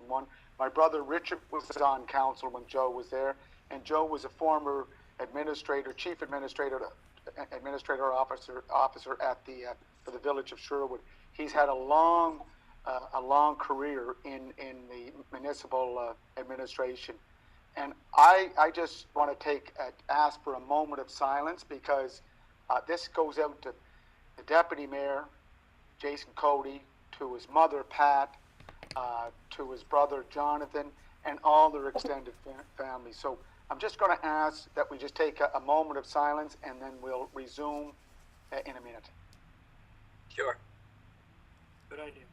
2001. My brother Richard was on council when Joe was there, and Joe was a former chief administrator officer at the for the village of Sherwood. He's had a long career in the municipal administration. And I just want to ask for a moment of silence, because this goes out to the Deputy Mayor, Jason Cody, to his mother, Pat, to his brother, Jonathan, and all their extended family. So I'm just going to ask that we just take a moment of silence, and then we'll resume in a minute. Sure. Good idea.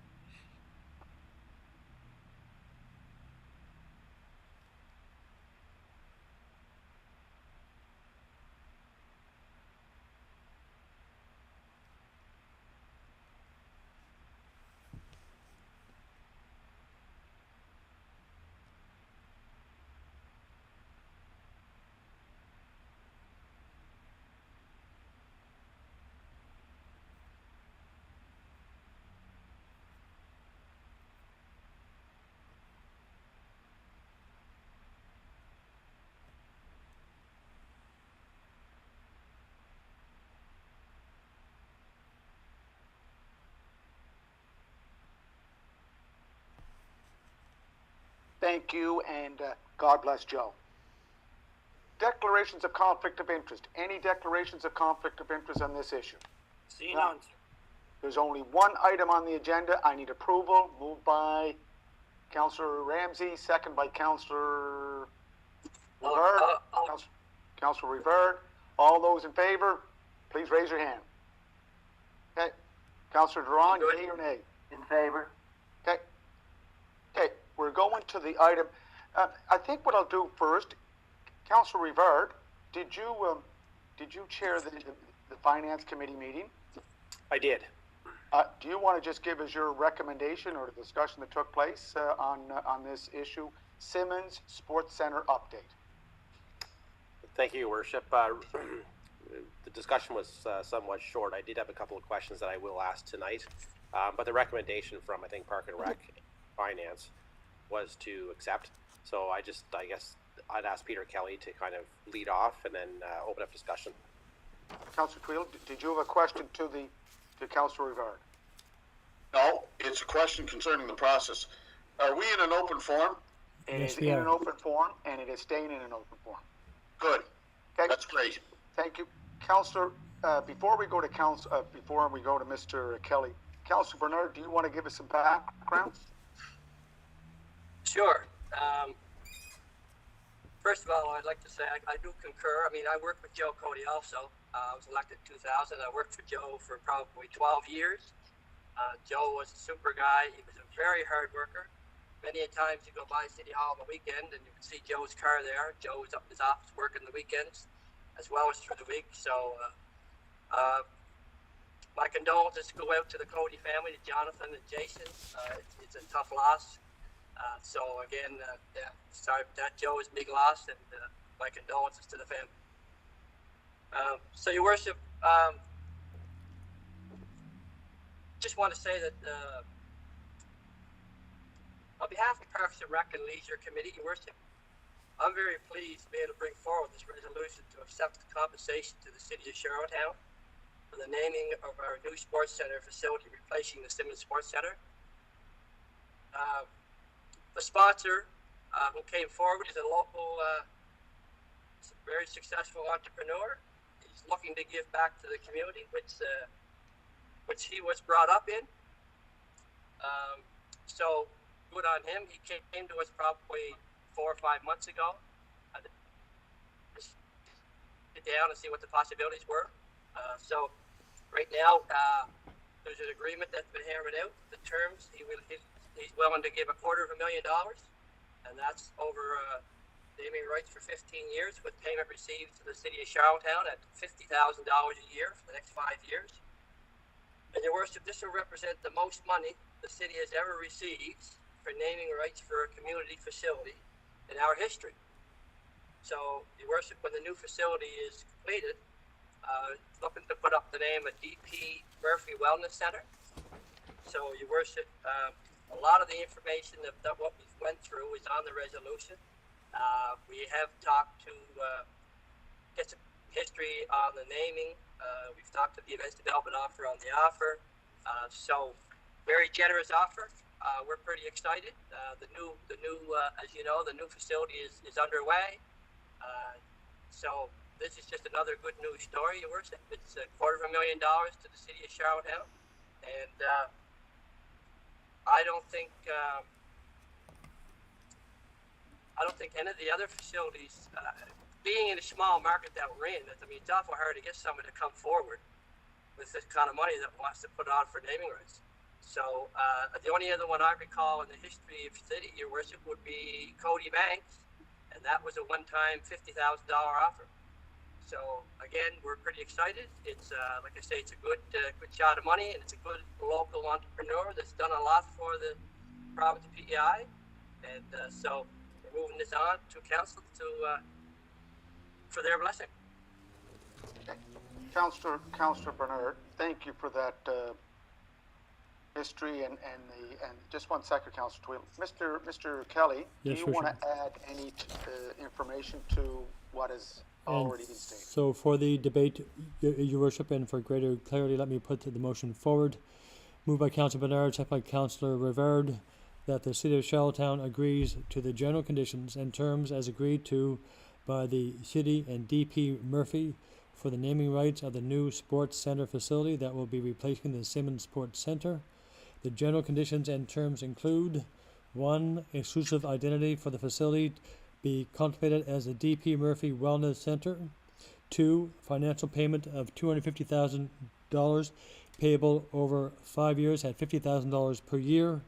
Thank you, and God bless Joe. Declarations of conflict of interest. Any declarations of conflict of interest on this issue? See none, sir. There's only one item on the agenda. I need approval. Moved by Councillor Ramsey, second by Councillor Rivard. Councillor Rivard. All those in favor, please raise your hand. Okay. Councillor Duran, yea or nay? In favor. Okay. Okay. We're going to the item. I think what I'll do first, Councillor Rivard, did you chair the Finance Committee meeting? I did. Do you want to just give us your recommendation or the discussion that took place on this issue? Simmons Sports Centre update. Thank you, Your Worship. The discussion was somewhat short. I did have a couple of questions that I will ask tonight, but the recommendation from, I think, Park and Rec Finance was to accept. So I guess I'd ask Peter Kelly to kind of lead off and then open up discussion. Councillor Tweel, did you have a question to Councillor Rivard? No, it's a question concerning the process. Are we in an open forum? It is in an open forum, and it is staying in an open forum. Good. Okay. That's great. Thank you. Councillor, before we go to Mr. Kelly, Councillor Bernard, do you want to give us some background? Sure. First of all, I'd like to say I do concur. I mean, I worked with Joe Cody also. I was elected in 2000. I worked for Joe for probably 12 years. Joe was a super guy. He was a very hard worker. Many a times you go by City Hall on the weekend and you can see Joe's car there. Joe was up in his office working the weekends as well as through the week. So my condolences go out to the Cody family, to Jonathan and Jason. It's a tough loss. So again, sorry that Joe is a big loss, and my condolences to the family. So, Your Worship, just want to say that on behalf of Parks and Rec and Leisure Committee, Your Worship, I'm very pleased to be able to bring forward this resolution to accept the compensation to the City of Charlottetown for the naming of our new sports center facility replacing the Simmons Sports Center. The sponsor who came forward is a local, very successful entrepreneur. He's looking to give back to the community, which he was brought up in. So good on him. He came to us probably 4 or 5 months ago. Just sit down and see what the possibilities were. So right now, there's an agreement that's been hammered out. The terms, he's willing to give $250,000, and that's over naming rights for 15 years with payment received to the City of Charlottetown at $50,000 a year for the next 5 years. And Your Worship, this will represent the most money the city has ever received for naming rights for a community facility in our history. So, Your Worship, when the new facility is completed, looking to put up the name of DP Murphy Wellness Center. So, Your Worship, a lot of the information that what went on the resolution. We have talked to get some history on the naming. We've talked to the events development officer on the offer. So very generous offer. We're pretty excited. The new, as you know, the new facility is underway. So this is just another good news story, Your Worship. It's $250,000 to the city of Charlottetown, and I don't think any of the other facilities, being in a small market that we're in, I mean, it's awful hard to get someone to come forward with this kind of money that wants to put on for naming rights. So the only other one I recall in the history of the city, Your Worship, would be Cody Banks, and that was a one-time $50,000 offer. So again, we're pretty excited. It's like I say, it's a good shot of money, and it's a good local entrepreneur that's done a lot for the province of PEI, and so we're moving this on to council for their blessing. Okay. Councillor Bernard, thank you for that history and just 1 second, Councillor Tweedle. Mr. Kelly, Yes, do you sure, want to add any information to what has already been stated? So for the debate, Your Worship, and for greater clarity, let me put the motion forward. Moved by Councillor Bernard, second by Councillor Rivard, that the City of Charlottetown agrees to the general conditions and terms as agreed to by the City and DP Murphy for the naming rights of the new Sports Centre facility that will be replacing the Simmons Sports Centre. The general conditions and terms include: 1. Exclusive identity for the facility be contemplated as the DP Murphy Wellness Center. 2. Financial payment of $250,000 payable over 5 years at $50,000 per year.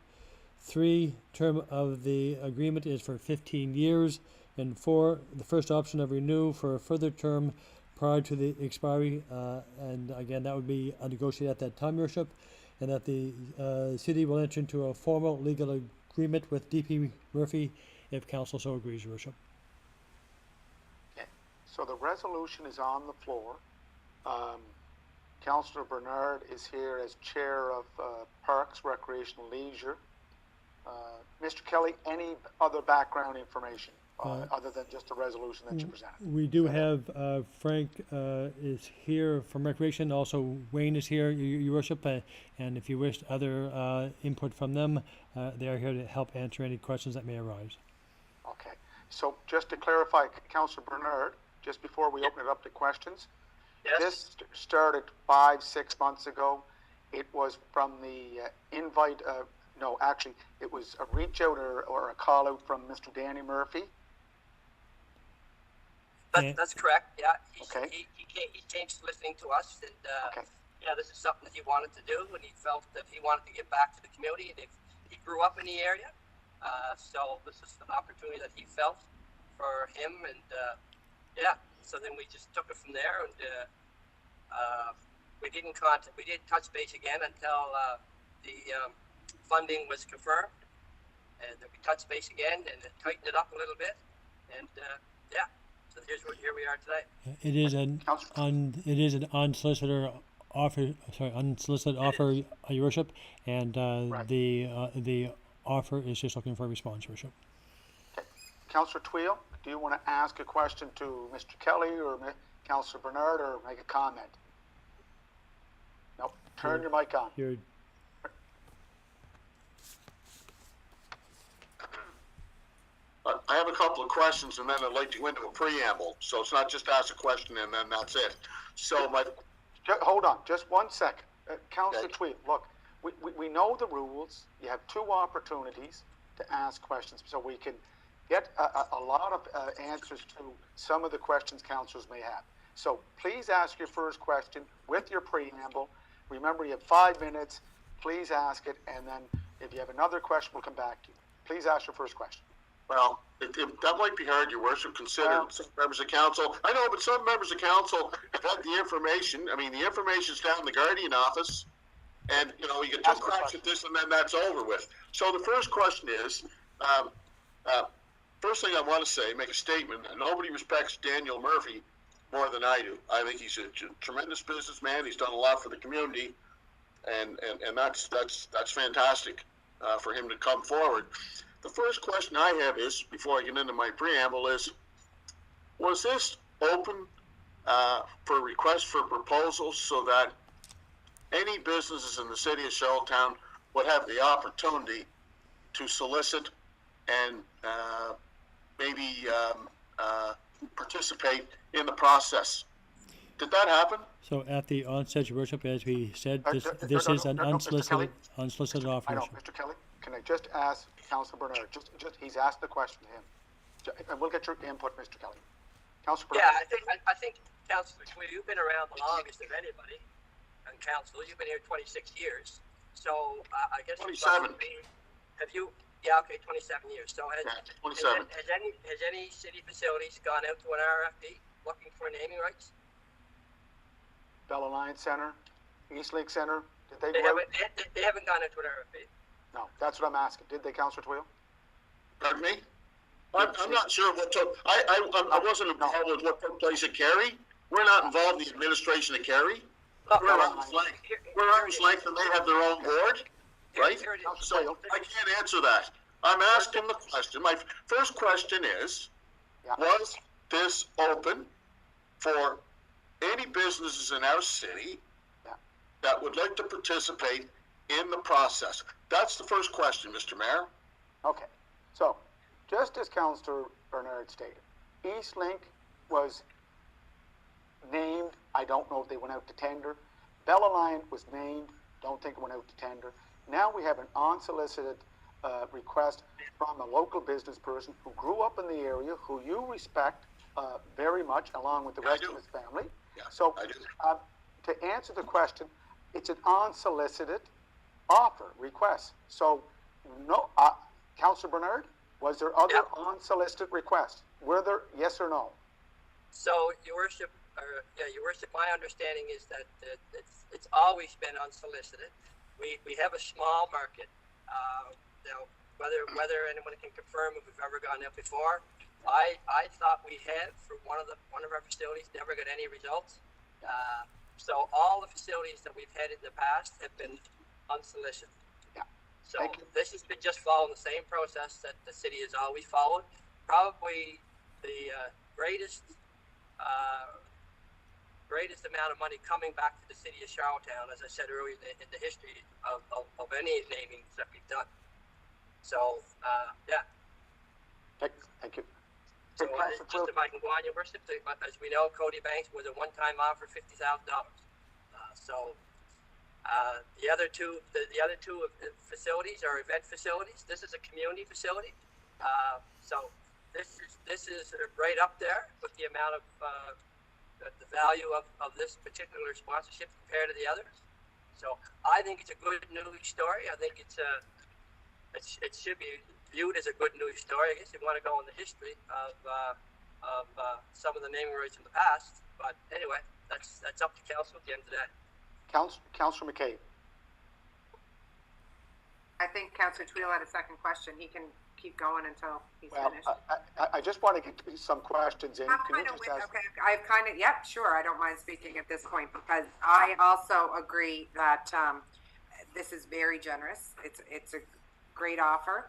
3. Term of the agreement is for 15 years. And 4. The first option of renew for a further term prior to the expiry, and again, that would be negotiated at that time, Your Worship, and that the city will enter into a formal legal agreement with DP Murphy if council so agrees, Your Worship. Okay. So the resolution is on the floor. Councillor Bernard is here as chair of Parks, Recreation, and Leisure. Mr. Kelly, any other background information other than just the resolution that you presented? We do have Frank is here from Recreation. Also, Wayne is here, Your Worship, and if you wish other input from them, they are here to help answer any questions that may arise. Okay. So just to clarify, Councillor Bernard, just before we open it up to questions, Yes. this started 5-6 months ago. It was from the invite. No, actually, it was a reach out or a call out from Mr. Danny Murphy. That's correct. Yeah. Okay. He changed listening to us, and Okay. yeah, this is something that he wanted to do, and he felt that he wanted to give back to the community. And he grew up in the area, so this is an opportunity that he felt for him, and yeah. So then we just took it from there, and we didn't touch base again until the funding was confirmed, and then we touched base again and tightened it up a little bit, and yeah. So here we are today. It is an unsolicited offer. Sorry, unsolicited offer, Your Worship, and Right. the offer is just looking for a response, Your Worship. Okay. Councillor Tweedle, do you want to ask a question to Mr. Kelly or Councillor Bernard, or make a comment? No. Turn your mic on. You're I have a couple of questions, and then I'd like to go into a preamble, so it's not just ask a question and then that's it. So Hold on, just 1 second. Councillor Okay. Tweed, look, we know the rules. You have 2 opportunities to ask questions, so we can get a lot of answers to some of the questions councillors may have. So please ask your first question with your preamble. Remember, you have 5 minutes. Please ask it, and then if you have another question, we'll come back to you. Please ask your first question. Well, that might be hard, Your Worship, considering some members of council. I know, but some members of council have had the information. I mean, the information's down in the Guardian office, and, you know, you get 2 Ask the cracks question. at this, and then that's over with. So the first question is, first thing I want to say, make a statement. Nobody respects Daniel Murphy more than I do. I think he's a tremendous businessman. He's done a lot for the community, and that's fantastic for him to come forward. The first question I have is, before I get into my preamble, is, was this open for requests for proposals so that any businesses in the city of Charlottetown would have the opportunity to solicit and maybe participate in the process? Did that happen? So at the onset, Your Worship, as we said, this No, is an no, Mr. Kelly. unsolicited offer. I know, Your Worship. Mr. Kelly, can I just ask Councilor Bernard, he's asked the question to him. And we'll get your input, Mr. Kelly. Councilor Bernard. Yeah, I think, Councilor Tweedy, you've been around the longest of anybody on council. You've been here 26 years. So I guess 27. Have you? Yeah, okay, 27 years. So has 27. has any city facilities gone out to an RFP looking for naming rights? Bell Alliance Center, Eastlink Center, did they They go out? haven't gone into an RFP. No, that's what I'm asking. Did they, Councilor Twill? Pardon me? I'm not sure what took, I wasn't involved with what took place at Kerry. We're not involved in the administration of Kerry. We're arm's length. We're arm's length and they have their own board, right? Here it is. So I can't answer that. I'm asking the question. My first question is, Yeah. was this open for any businesses in our city Yeah. that would like to participate in the process? That's the first question, Mr. Mayor. Okay, so, just as Councilor Bernard stated, Eastlink was named, I don't know if they went out to tender. Bell Alliance was named, don't think it went out to tender. Now we have an unsolicited request from a local business person who grew up in the area, who you respect very much, along with the I rest do. of his family. Yeah, So, I do. to answer the question, it's an unsolicited offer, request. So, no, Councilor Bernard, was there other Yeah. unsolicited requests? Were there, yes or no? So, Your Worship, Your Worship, my understanding is that it's always been unsolicited. We have a small market. Now, whether anyone can confirm if we've ever gone out before, I thought we had for one of our facilities, never got any results. So all the facilities that we've had in the past have been unsolicited. Yeah. So Thank you. this has been just following the same process that the city has always followed. Probably the greatest amount of money coming back to the city of Charlottetown, as I said earlier, in the history of any namings that we've done. So, yeah. Thank you. So, Hey, Councilor just Twill, if I can go on, Your Worship, as we know, Cody Banks was a one-time offer, $50,000. The other two facilities are event facilities. This is a community facility. So this is right up there with the amount of the value of this particular sponsorship compared to the others. So I think it's a good news story. I think it should be viewed as a good news story. I guess you want to go in the history of some of the naming rights in the past. But anyway, that's up to council at the end of the day. Councilor McCabe. I think Councillor Twill had a second question. He can keep going until he's Well, finished. I just want to get some questions in. I'm Can you kind of just ask? okay. I've kind of, yep, sure. I don't mind speaking at this point because I also agree that this is very generous. It's a great offer.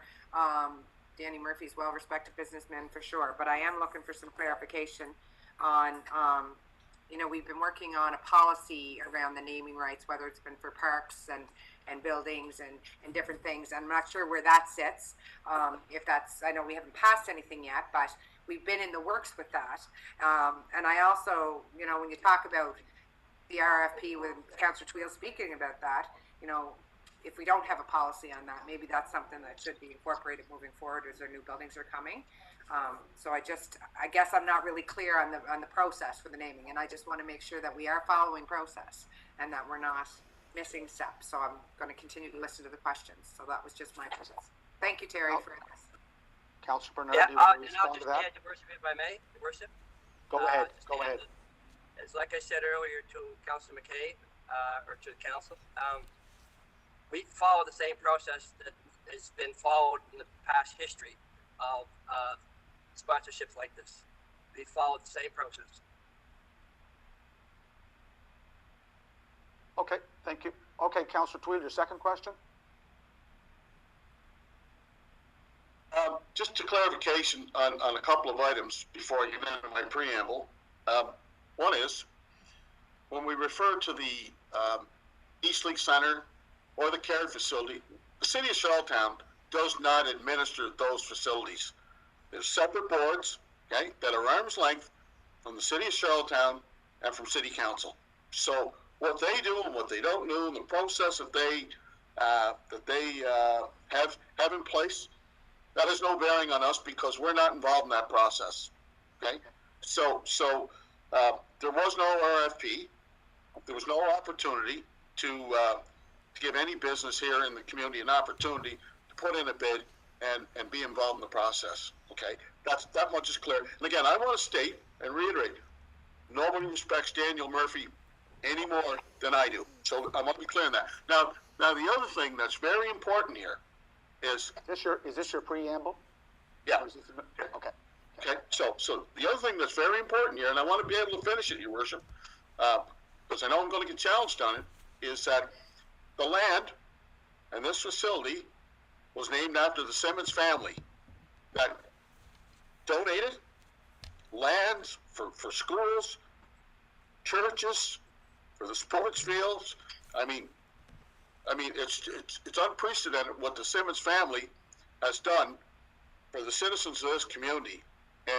Danny Murphy's well-respected businessman for sure, but I am looking for some clarification on, we've been working on a policy around the naming rights, whether it's been for parks and buildings and different things. I'm not sure where that sits. If that's, I know we haven't passed anything yet, but we've been in the works with that. And I also, when you talk about the RFP with Councillor Twill speaking about that, if we don't have a policy on that, maybe that's something that should be incorporated moving forward as our new buildings are coming. So I guess I'm not really clear on the process for the naming, and I just want to make sure that we are following process and that we're not missing steps. So I'm going to continue to listen to the questions. So that was just my questions. Thank you, Terry, for this. Councilor Bernard, Yeah, do you want to and I'll respond to just that? add, Your Worship, if I may, Your Worship. Go ahead, Just go to ahead. add, as like I said earlier to Councilor McCabe, or to the council, we follow the same process that has been followed in the past history of sponsorships like this. We follow the same process. Okay, thank you. Okay, Councilor Twill, your second question? just a clarification on a couple of items before I get into my preamble. One is, when we refer to the Eastlink Center or the care facility, the city of Charlottetown does not administer those facilities. There's separate boards, okay, that are arm's length from the city of Charlottetown and from city council. So what they do and what they don't do, and the process that they have in place, that has no bearing on us because we're not involved in that process. Okay, so there was no RFP, there was no opportunity to give any business here in the community an opportunity to put in a bid and be involved in the process. Okay, that much is clear. And again, I want to state and reiterate, nobody respects Daniel Murphy any more than I do. So I want to be clear on that. Now the other thing that's very important here is Is this your preamble? yeah. Or is this, okay. Okay, so the other thing that's very important here, and I want to be able to finish it, Your Worship, because I know I'm going to get challenged on it, is that the land and this facility was named after the Simmons family that donated lands for schools, churches, for the sports fields. I mean, it's unprecedented what the Simmons family has done for the citizens of this community.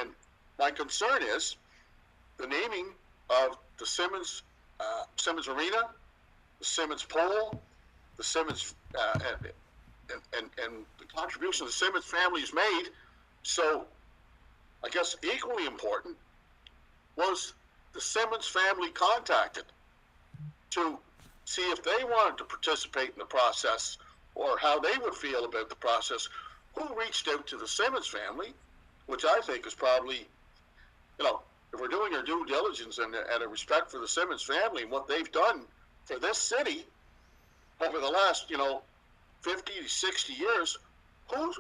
And my concern is the naming of the Simmons Arena, the Simmons Pole, the Simmons and the contribution the Simmons family has made. So I guess equally important was the Simmons family contacted to see if they wanted to participate in the process or how they would feel about the process. Who reached out to the Simmons family, which I think is probably, if we're doing our due diligence and a respect for the Simmons family and what they've done for this city over the last, 50 to 60 years, who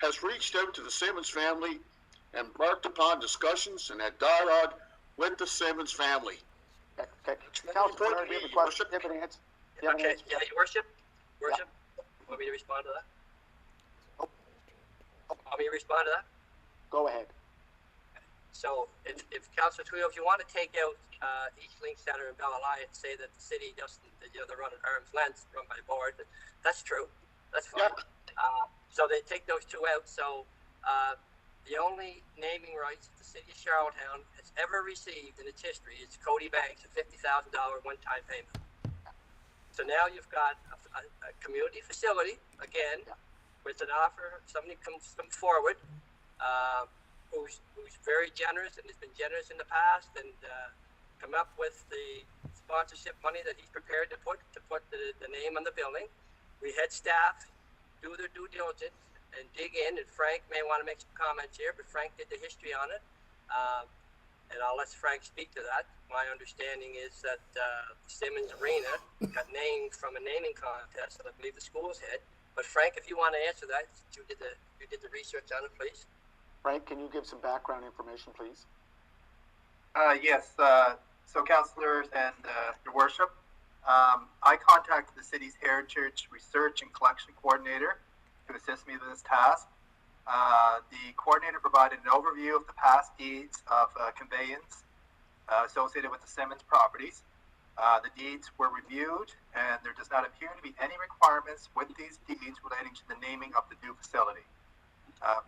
has reached out to the Simmons family and embarked upon discussions and had dialogue with the Simmons family? Okay. Councilor, do you have a question? Do you have an answer? Do you have an Okay, answer? yeah, Your Worship, want me to respond to that? Want me to respond to that? Go ahead. So if Councilor Tweel, if you want to take out Eastlink Center and Bell Alliance, say that the city doesn't, they're run at arm's length, run by the board, that's true. That's fine. Yeah. So they take those two out. So the only naming rights that the city of Charlottetown has ever received in its history is Cody Banks, a $50,000 one-time payment. So now you've got a community facility, again, with an offer, somebody comes forward, who's very generous and has been generous in the past and come up with the sponsorship money that he's prepared to put the name on the building. We had staff do their due diligence and dig in, and Frank may want to make some comments here, but Frank did the history on it. And I'll let Frank speak to that. My understanding is that Simmons Arena got named from a naming contest that I believe the schools had. But Frank, if you want to answer that, you did the research on it, please. Frank, can you give some background information, please? Yes. So, councillors and Your Worship, I contacted the city's Heritage Research and Collection Coordinator to assist me with this task. The coordinator provided an overview of the past deeds of conveyance associated with the Simmons properties. The deeds were reviewed, and there does not appear to be any requirements with these deeds relating to the naming of the new facility.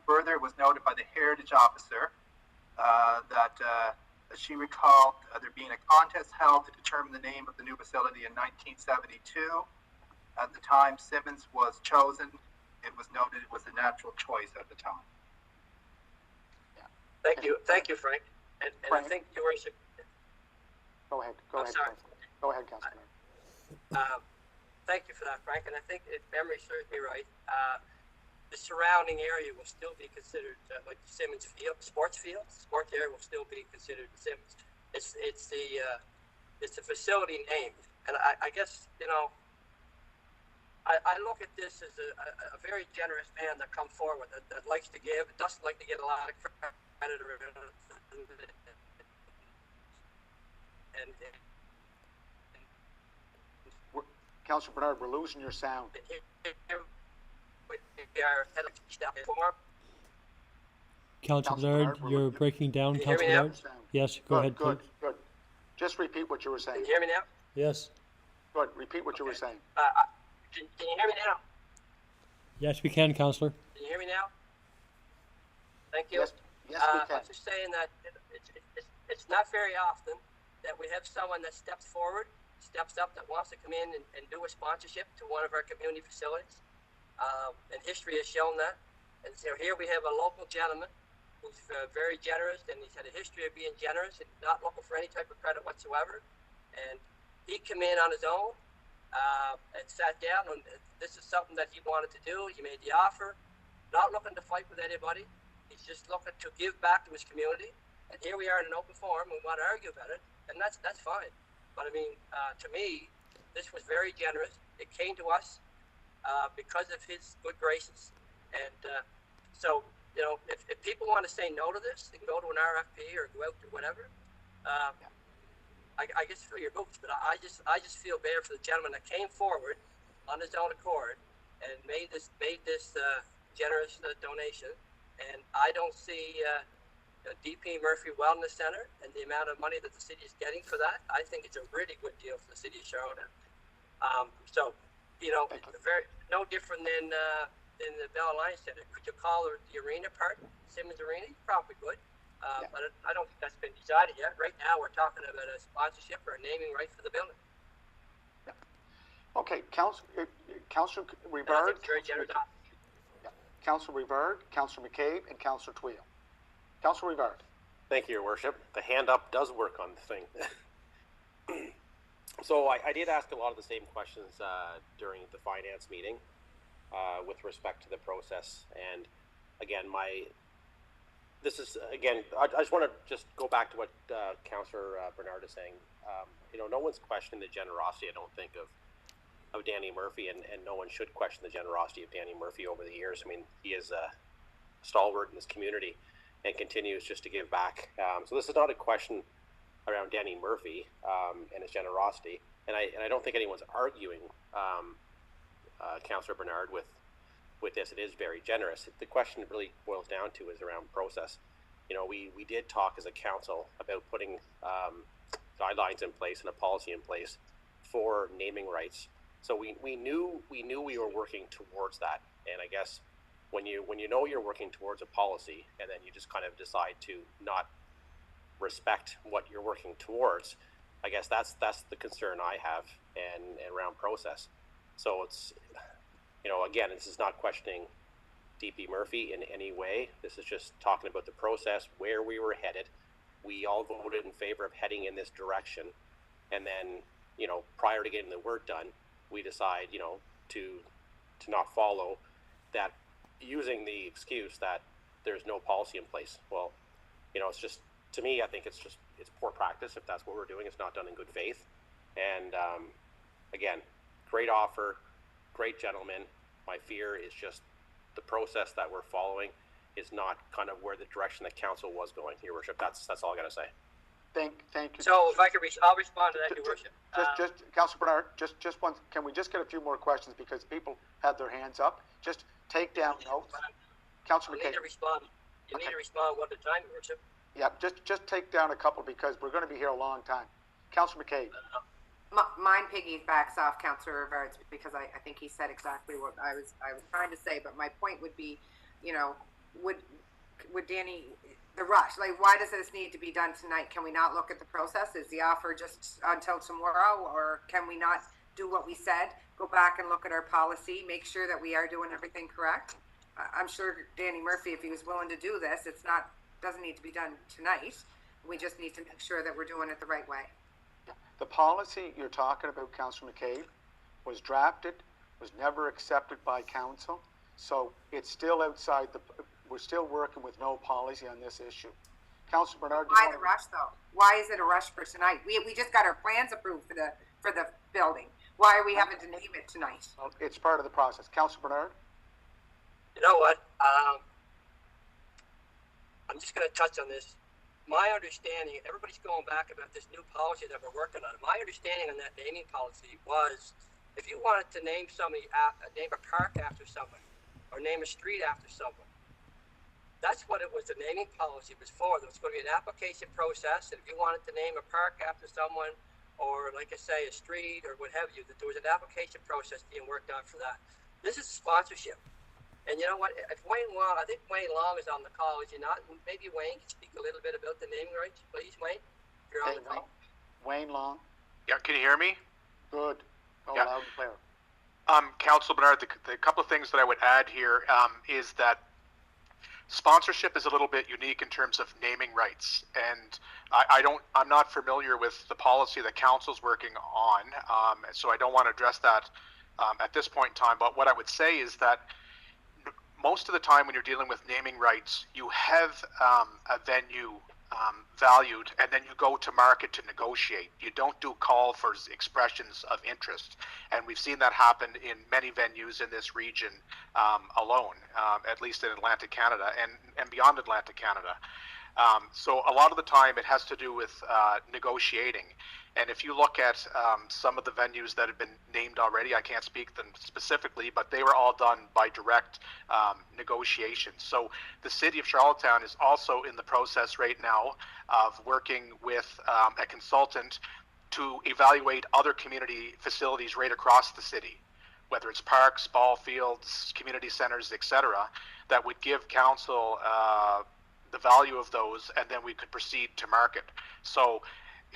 Further, it was noted by the Heritage officer that she recalled there being a contest held to determine the name of the new facility in 1972. At the time Simmons was chosen, it was noted it was a natural choice at the time. Thank you, Frank. And Frank? I think Your Worship. Go ahead. I'm sorry. Go ahead, Councilor. Thank you for that, Frank. And I think if memory serves me right, the surrounding area will still be considered like the Simmons Field, sports area will still be considered the Simmons. It's the facility name, and I guess I look at this as a very generous man that comes forward that likes to give, doesn't like to get a lot of credit, and Councilor Bernard, we're losing your sound. we are headed to step form. Councillor Councillor Bernard, Bernard, you're breaking down, Can you hear me Councillor now? Bernard. Yes, go Good, ahead, good, please. good. Just repeat what you were Can saying. you hear me now? Yes, Good, repeat what you were saying. Can you hear me now? yes, we can, Councillor. Can you hear me now? Thank you. Yes, yes, we I can. was just saying that it's not very often that we have someone that steps forward, steps up, that wants to come in and do a sponsorship to one of our community facilities. And history has shown that. And so here we have a local gentleman who's very generous, and he's had a history of being generous and not looking for any type of credit whatsoever. And he came in on his own and sat down, and this is something that he wanted to do. He made the offer, not looking to fight with anybody. He's just looking to give back to his community. And here we are in an open forum. We want to argue about it, and that's fine. But I mean, to me, this was very generous. It came to us because of his good graces, and so you know, if people want to say no to this, they can go to an RFP or go out to whatever. I guess fill your boots, but I just feel bad for the gentleman that came forward on his own accord and made this generous donation. And I don't see DP Murphy Wellness Center and the amount of money that the city is getting for that. I think it's a really good deal for the city of Charlotte. So, you know, very no different than the Bell Alliance Center. Could you call the arena part Simmons Arena? You probably could. But I don't think that's been decided yet. Right now, we're talking about a sponsorship or a naming right for the building. Okay, Councillor And I Rivard, think it's very generous. Councillor Rivard, Councillor McCabe, and Councillor Twill. Councillor Rivard. Thank you, Your Worship. The hand up does work on the thing. So I did ask a lot of the same questions during the finance meeting with respect to the process. And again, I just want to just go back to what Councillor Bernard is saying. You know, no one's questioning the generosity, I don't think, of Danny Murphy, and no one should question the generosity of Danny Murphy over the years. I mean, he is a stalwart in this community and continues just to give back. So this is not a question around Danny Murphy and his generosity, and I don't think anyone's arguing Councillor Bernard with this. It is very generous. The question it really boils down to is around process. You know, we did talk as a council about putting guidelines in place and a policy in place for naming rights. So we knew we were working towards that. And I guess when you know you're working towards a policy and then you just kind of decide to not respect what you're working towards, I guess that's the concern I have and around process. So it's, you know, again, this is not questioning DP Murphy in any way. This is just talking about the process, where we were headed. We all voted in favor of heading in this direction. And then, you know, prior to getting the work done, we decide, you know, to not follow that, using the excuse that there's no policy in place. Well, you know, it's just, to me, I think it's poor practice if that's what we're doing. It's not done in good faith. And again, great offer, great gentleman. My fear is just the process that we're following is not kind of where the direction that council was going, Your Worship. That's all I got to say. Thank you. So if I could, I'll respond to that, Your Worship. Just Councillor Bernard, just one. Can we just get a few more questions because people had their hands up? Just take down notes. Councillor You need McCabe. to respond. You need to respond one at a time, Your Worship. Yeah, just take down a couple because we're going to be here a long time. Councillor McCabe. Mine piggybacks off Councillor Rivard's because I think he said exactly what I was trying to say. But my point would be, you know, would Danny, the rush, like, why does this need to be done tonight? Can we not look at the process? Is the offer just until tomorrow, or can we not do what we said? Go back and look at our policy, make sure that we are doing everything correct. I'm sure Danny Murphy, if he was willing to do this, doesn't need to be done tonight. We just need to make sure that we're doing it the right way. The policy you're talking about, Councillor McCabe, was drafted, was never accepted by council, so it's still outside we're still working with no policy on this issue. Councillor Bernard. Why the rush though? Why is it a rush for tonight? We just got our plans approved for the building. Why are we having to name it tonight? It's part of the process. Councillor Bernard. You know what? I'm just going to touch on this. My understanding, everybody's going back about this new policy that we're working on. My understanding on that naming policy was, if you wanted to name somebody, name a park after someone, or name a street after someone, That's what it was, the naming policy was for. There was going to be an application process, and if you wanted to name a park after someone, or like I say, a street, or what have you, that there was an application process being worked on for that. This is sponsorship. And you know what? If Wayne Long, I think Wayne Long is on the call, is he not? Maybe Wayne can speak a little bit about the naming rights, please, Wayne, if you're on the call. Wayne Long, Yeah, can you hear me? good. Go Yeah. loud and clear. Council Bernard, the couple of things that I would add here is that sponsorship is a little bit unique in terms of naming rights, and I'm not familiar with the policy that council's working on, so I don't want to address that at this point in time. But what I would say is that most of the time when you're dealing with naming rights, you have a venue valued, and then you go to market to negotiate. You don't do call for expressions of interest, and we've seen that happen in many venues in this region alone, at least in Atlantic Canada and beyond Atlantic Canada. So a lot of the time it has to do with negotiating. And if you look at some of the venues that have been named already, I can't speak them specifically, but they were all done by direct negotiation. So the city of Charlottetown is also in the process right now of working with a consultant to evaluate other community facilities right across the city, whether it's parks, ball fields, community centers, etc., that would give council the value of those, and then we could proceed to market. So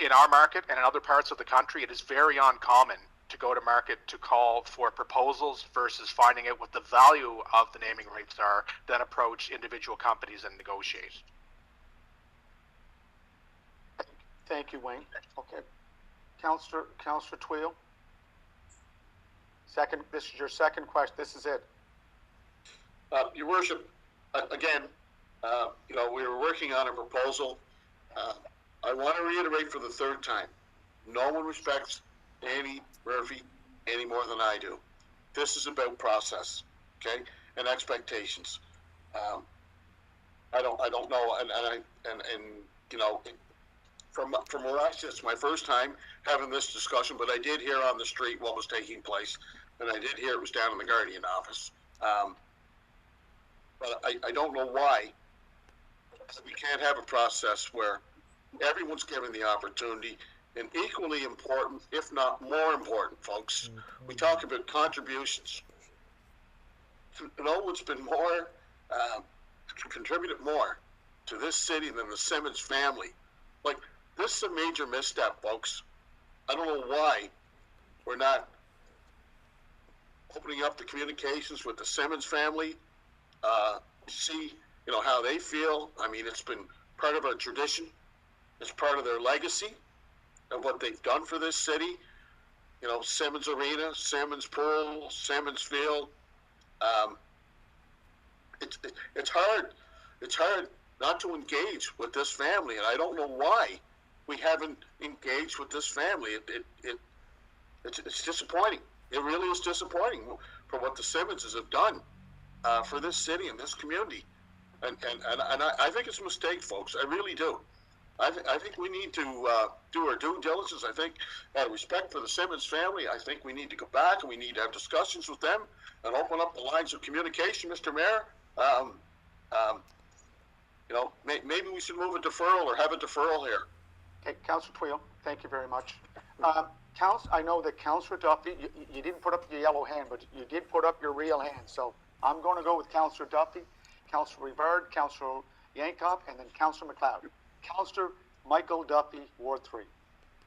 in our market and in other parts of the country, it is very uncommon to go to market to call for proposals versus finding out what the value of the naming rights are, then approach individual companies and negotiate. Thank you, Wayne. Okay. Councillor Twill. This is your second question. This is it. Your worship, again, we were working on a proposal. I want to reiterate for the third time, no one respects Danny Murphy any more than I do. This is about process, okay, and expectations. I don't know, from where I sit, it's my first time having this discussion, but I did hear on the street what was taking place, and I did hear it was down in the Guardian office. But I don't know why we can't have a process where everyone's given the opportunity, and equally important, if not more important, folks, we talk about contributions. No one's been more, contributed more to this city than the Simmons family. Like, this is a major misstep, folks. I don't know why we're not opening up the communications with the Simmons family, see, how they feel. I mean, it's been part of our tradition. It's part of their legacy of what they've done for this city. Simmons Arena, Simmons Pool, Simmons Field. It's hard. It's hard not to engage with this family, and I don't know why we haven't engaged with this family. It's disappointing. It really is disappointing for what the Simmonses have done for this city and this community. And I think it's a mistake, folks. I really do. I think we need to do our due diligence. I think, out of respect for the Simmons family, I think we need to go back and we need to have discussions with them and open up the lines of communication, Mr. Mayor. Maybe we should move a deferral or have a deferral here. Okay, Councillor Twill, thank you very much. I know that Councillor Duffy, you didn't put up your yellow hand, but you did put up your real hand. So I'm going to go with Councillor Duffy, Councillor Rivard, Councillor Yankoff, and then Councillor McLeod. Councillor Michael Duffy, Ward 3.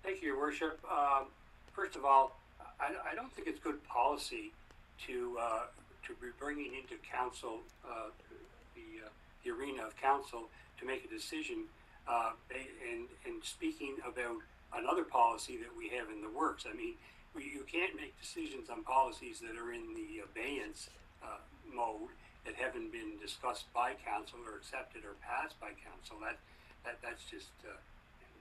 Thank you, Your Worship. First of all, I don't think it's good policy to be bringing into council the arena of council to make a decision and speaking about another policy that we have in the works. I mean, you can't make decisions on policies that are in the abeyance mode that haven't been discussed by council or accepted or passed by council. That's just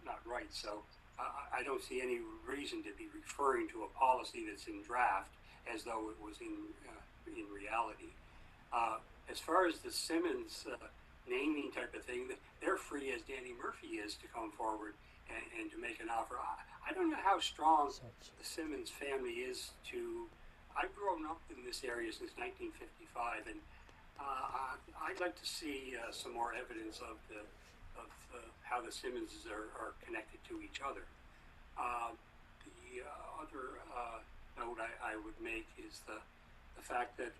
not right. So I don't see any reason to be referring to a policy that's in draft as though it was in reality. As far as the Simmons naming type of thing, they're free as Danny Murphy is to come forward and to make an offer. I don't know how strong the Simmons family is to. I've grown up in this area since 1955, and I'd like to see some more evidence of how the Simmonses are connected to each other. The other note I would make is the fact that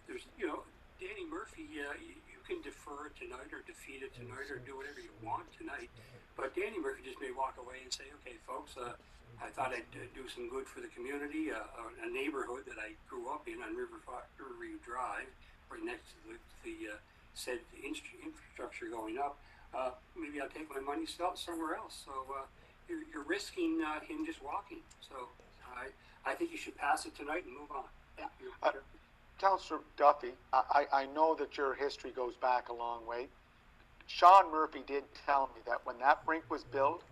there's, Danny Murphy, you can defer tonight or defeat it tonight or do whatever you want tonight, but Danny Murphy just may walk away and say, okay, folks, I thought I'd do some good for the community, a neighborhood that I grew up in on Riverview Drive, right next to the said infrastructure going up. Maybe I'll take my money somewhere else. So you're risking him just walking. So I think you should pass it tonight and move on. Yeah. Councillor Duffy, I know that your history goes back a long way. Sean Murphy did tell me that when that rink was built,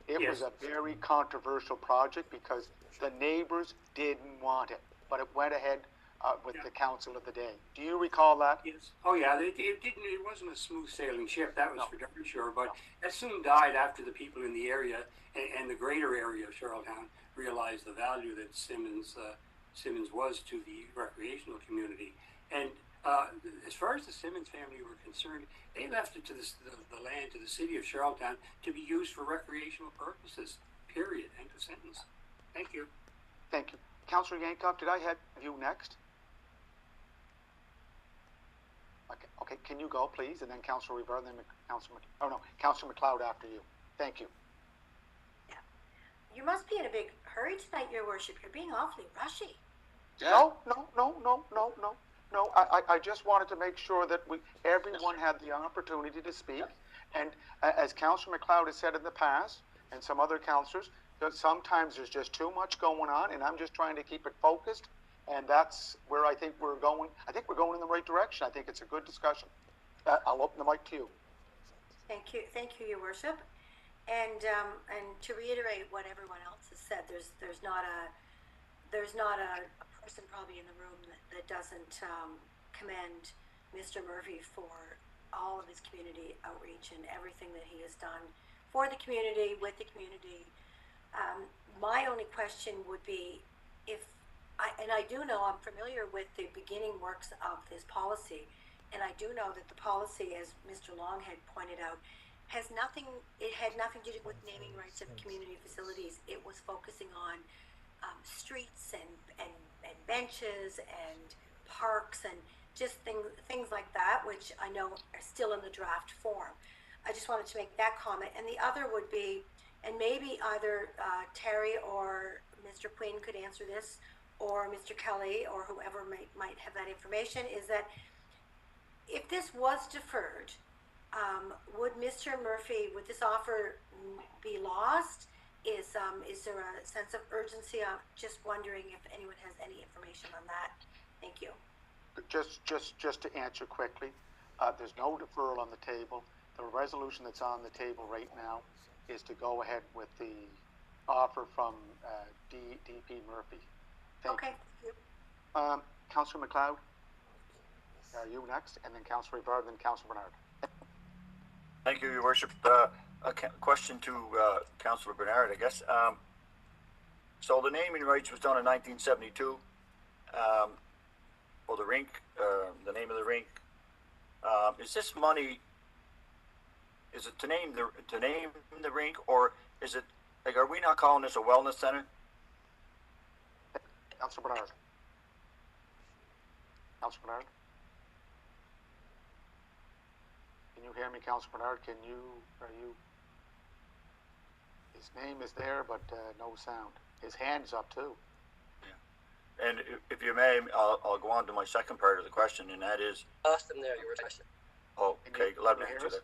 it was a very controversial project because the neighbors didn't want it, but it went ahead with the council of the day. Do you recall that? Yes. Oh yeah, it wasn't a smooth sailing ship, that was for darn sure, but that soon died after the people in the area and the greater area of Charlottetown realized the value that Simmons was to the recreational community. And as far as the Simmons family were concerned, they left it to the land, to the city of Charlottetown, to be used for recreational purposes, period, end of sentence. Thank you. Thank you. Councillor Yankoff, did I have you next? Okay, can you go, please? And then Councillor Rivera, and then Councillor McLeod after you. Thank you. Yeah. You must be in a big hurry tonight, Your Worship. You're being awfully rushy. No. I just wanted to make sure that everyone had the opportunity to speak. And as Councillor McLeod has said in the past, and some other councillors, that sometimes there's just too much going on, and I'm just trying to keep it focused. And that's where I think we're going. I think we're going in the right direction. I think it's a good discussion. I'll open the mic to you. Thank you, Your Worship. And to reiterate what everyone else has said, there's not a person probably in the room that doesn't commend Mr. Murphy for all of his community outreach and everything that he has done for the community, with the community. My only question would be I do know, I'm familiar with the beginning works of this policy, and I do know that the policy, as Mr. Long had pointed out, had nothing to do with naming rights of community facilities. It was focusing on streets and benches and parks and just things like that, which I know are still in the draft form. I just wanted to make that comment. And the other would be, and maybe either Terry or Mr. Quinn could answer this, or Mr. Kelly, or whoever might have that information, is that if this was deferred, would Mr. Murphy, would this offer be lost? Is there a sense of urgency? I'm just wondering if anyone has any information on that. Thank you. Just to answer quickly, there's no deferral on the table. The resolution that's on the table right now is to go ahead with the offer from DP Murphy. Thank you. Councillor McLeod, you next, and then Councillor Rivera, then Councillor Bernard. Thank you, Your Worship. A question to Councillor Bernard, I guess. So the naming rights was done in 1972 for the rink, the name of the rink. Is this money? Is it to name the rink, or is it like, are we not calling this a wellness center? Councillor Bernard. Councillor Bernard. Can you hear me, Councillor Bernard? His name is there, but no sound. His hand's up too. Yeah. And if you may, I'll go on to my second part of the question, and that is. Lost him there, Your Worship. Oh, okay. Let me answer that.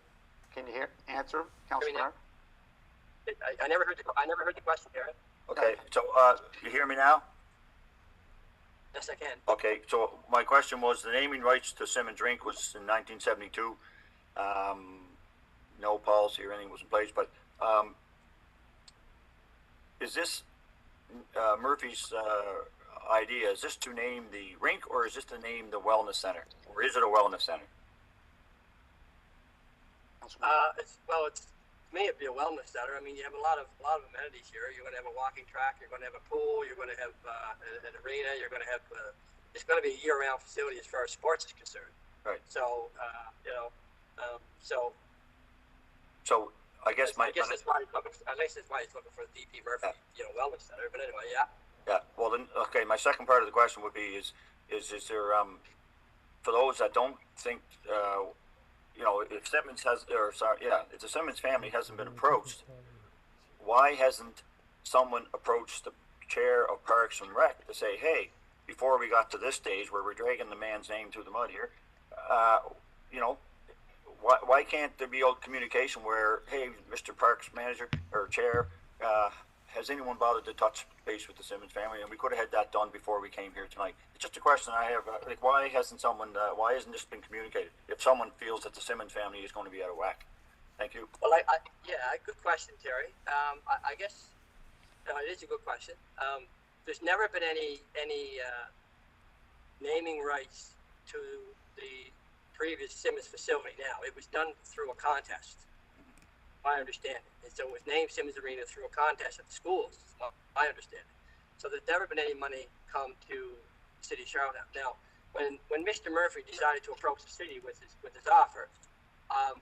Can you answer, Councillor Bernard? I never heard the question, Garrett. Okay, so you hear me now? Yes, I can. Okay, so my question was, the naming rights to Simmons Rink was in 1972. No policy or anything was in place, but is this Murphy's idea? Is this to name the rink, or is this to name the wellness center, or is it a wellness center? It's to me it'd be a wellness center. I mean, you have a lot of amenities here. You're going to have a walking track. You're going to have a pool. You're going to have an arena. You're going to have it's going to be a year-round facility as far as sports is concerned. Right. So, So I guess I guess that's why he's looking. At least that's why he's looking for the DP Murphy, wellness center. But anyway, yeah. Yeah. Well, then, okay. My second part of the question would be: is there for those that don't think if Simmons if the Simmons family hasn't been approached, why hasn't someone approached the chair of Parks and Rec to say, hey, before we got to this stage where we're dragging the man's name through the mud here, why can't there be old communication where, hey, Mr. Parks manager or chair, has anyone bothered to touch base with the Simmons family? And we could have had that done before we came here tonight. It's just a question I have. Why hasn't this been communicated? If someone feels that the Simmons family is going to be out of whack. Thank you. Well, good question, Terry. I guess it is a good question. There's never been any naming rights to the previous Simmons facility. Now, it was done through a contest, my understanding. And so it was named Simmons Arena through a contest at the schools, my understanding. So there's never been any money come to the city of Charlottetown. Now, when Mr. Murphy decided to approach the city with his offer, I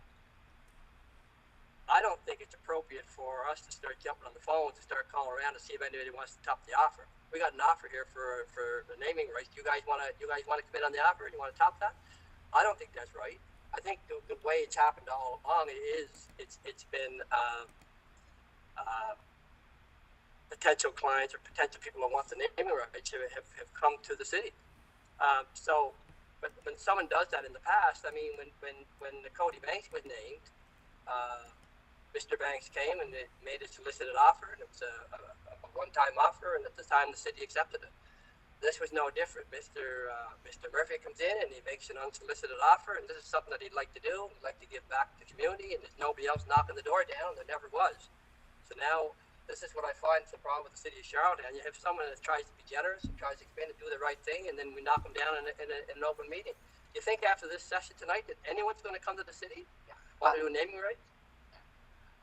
don't think it's appropriate for us to start jumping on the phone to start calling around to see if anybody wants to top the offer. We got an offer here for the naming rights. You guys want to commit on the offer? You want to top that? I don't think that's right. I think the way it's happened all along it's been potential clients or potential people who want the naming rights have come to the city. But when someone does that in the past, I mean, when the Cody Banks was named, Mr. Banks came and it made a solicited offer, and it was a one-time offer, and at the time the city accepted it. This was no different. Mr. Murphy comes in and he makes an unsolicited offer, and this is something that he'd like to do. He'd like to give back to the community, and there's nobody else knocking the door down. There never was. So now this is what I find is the problem with the city of Charlottetown. You have someone that tries to be generous and tries to expand and do the right thing, and then we knock them down in an open meeting. Do you think after this session tonight that anyone's going to come to the city while they're doing naming rights?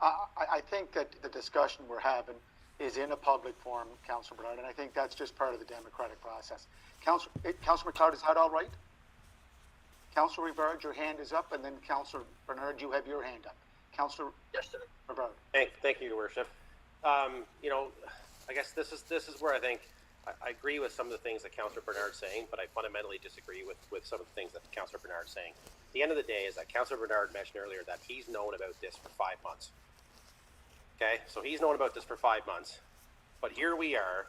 I think that the discussion we're having is in a public forum, Councillor Bernard, and I think that's just part of the democratic process. Councillor McLeod, is that all right? Councillor Rivard, your hand is up, and then Councillor Bernard, you have your hand up. Councillor Yes, sir. Rivard. Thank you, Your Worship. I guess this is where I think I agree with some of the things that Councillor Bernard's saying, but I fundamentally disagree with some of the things that Councillor Bernard's saying. At the end of the day is that Councillor Bernard mentioned earlier that he's known about this for 5 months. Okay, so he's known about this for 5 months, but here we are,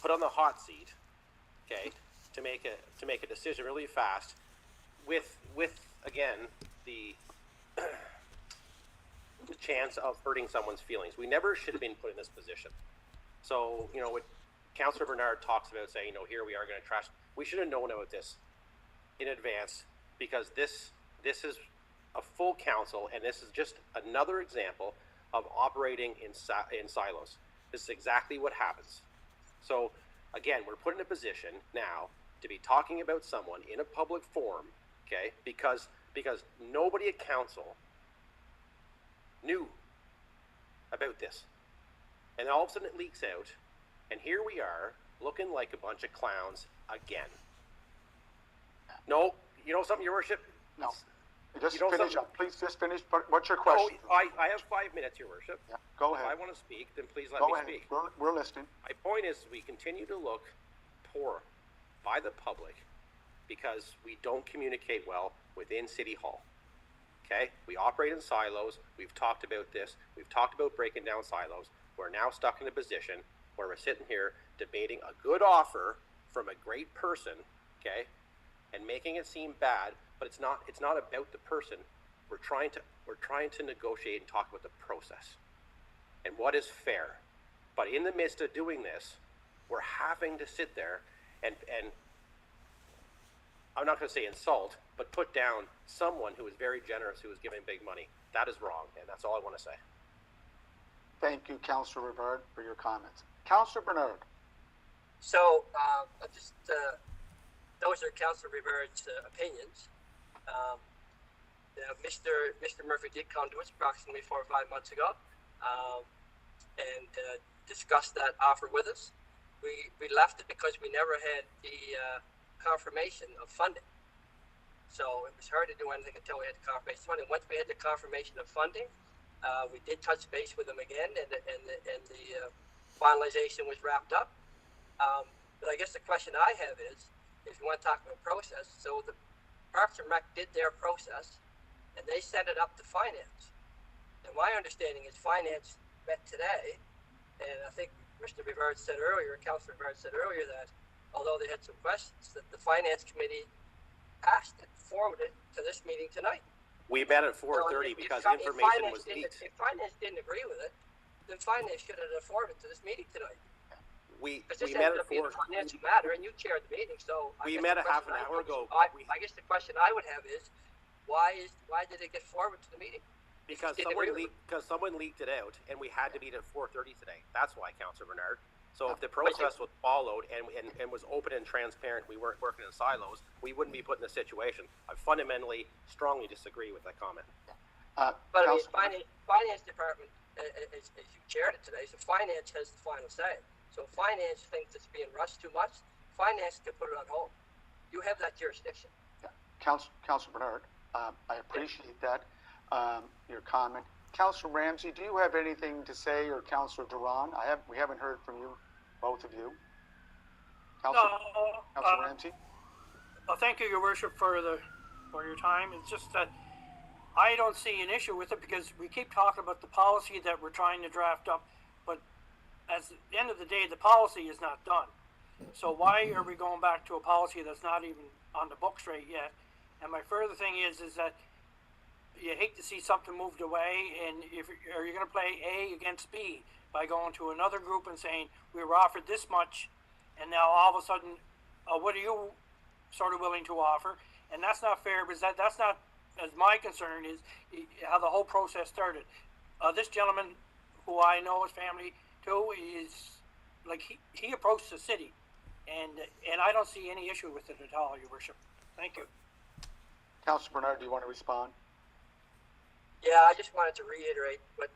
put on the hot seat, okay, to make a decision really fast, with again the chance of hurting someone's feelings. We never should have been put in this position. So what Councillor Bernard talks about saying, here we are going to trash. We should have known about this in advance, because this is a full council, and this is just another example of operating in silos. This is exactly what happens. So again, we're put in a position now to be talking about someone in a public forum, okay? Because nobody at council knew about this, and all of a sudden it leaks out, and here we are looking like a bunch of clowns again. No, you know something, Your Worship? No. Just You know finish something? up. Please just finish. What's your question? Oh, I have 5 minutes, Your Worship. Yeah, go If ahead. I want to speak, then please let Go me ahead. speak. We're listening. My point is, we continue to look poor by the public because we don't communicate well within City Hall. Okay? We operate in silos. We've talked about this. We've talked about breaking down silos. We're now stuck in a position where we're sitting here debating a good offer from a great person, okay, and making it seem bad, but it's not about the person. We're trying to negotiate and talk about the process and what is fair. But in the midst of doing this, we're having to sit there and I'm not going to say insult, but put down someone who is very generous, who is giving big money. That is wrong, and that's all I want to say. Thank you, Councillor Rivard, for your comments. Councillor Bernard. So, those are Councillor Rivard's opinions. Mr. Murphy did come to us approximately 4 or 5 months ago and discussed that offer with us. We left it because we never had the confirmation of funding. So it was hard to do anything until we had the confirmation of funding. Once we had the confirmation of funding, we did touch base with them again, and the finalization was wrapped up. But I guess the question I have is, if you want to talk about process, so the Parks and Rec did their process, and they sent it up to finance. And my understanding is finance met today, and I think Mr. Rivard said earlier, Councilor Rivard said earlier that although they had some questions, that the finance committee passed it, forwarded it to this meeting tonight. We met at 4:30 So because if information was finance leaked. If finance didn't agree with it, then finance should have forwarded it to this meeting tonight. We Because this met ended at up being 4. a financial matter, and you chaired the meeting, so. I We guess met the a half question an hour ago. I guess the question I would have is, why did it get forwarded to the meeting? Because Didn't someone agree with someone leaked it out, and we had to meet at 4:30 today. That's why, Councillor Bernard. So if the process was followed and was open and transparent, we weren't working in silos, we wouldn't be put in this situation. I fundamentally, strongly disagree with that comment. But I mean, finance department, as you chaired it today, so finance has the final say. So if finance thinks it's being rushed too much, finance can put it on hold. You have that jurisdiction. Councilor Bernard, I appreciate that, your comment. Councilor Ramsey, do you have anything to say, or Councilor Duran? We haven't heard from you, both of you. Councilor Ramsey? Thank you, Your Worship, for your time. It's just that I don't see an issue with it because we keep talking about the policy that we're trying to draft up, but at the end of the day, the policy is not done. So why are we going back to a policy that's not even on the books right yet? And my further thing is that you hate to see something moved away, and are you going to play A against B by going to another group and saying we were offered this much, and now all of a sudden, what are you sort of willing to offer? And that's not fair, because that's not, as my concern is, how the whole process started. This gentleman, who I know his family too, is like he approached the city, and I don't see any issue with it at all, Your Worship. Thank you. Councilor Bernard, do you want to respond? Yeah, I just wanted to reiterate what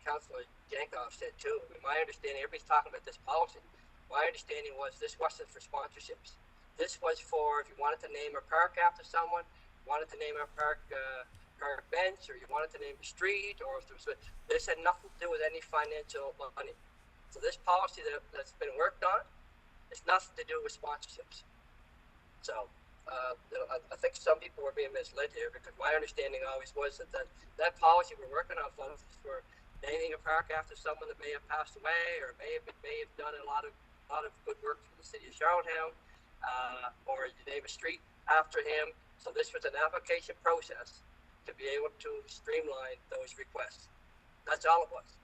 Councilor Jankov said too. I mean, my understanding, everybody's talking about this policy. My understanding was this wasn't for sponsorships. This was for if you wanted to name a park after someone, wanted to name a park bench, or you wanted to name a street, or if there was this had nothing to do with any financial money. So this policy that's been worked on, it's nothing to do with sponsorships. So I think some people were being misled here, because my understanding always was that policy we're working on funds is for naming a park after someone that may have passed away, or may have done a lot of good work for the city of Charlottetown, or you name a street after him. So this was an application process to be able to streamline those requests. That's all it was.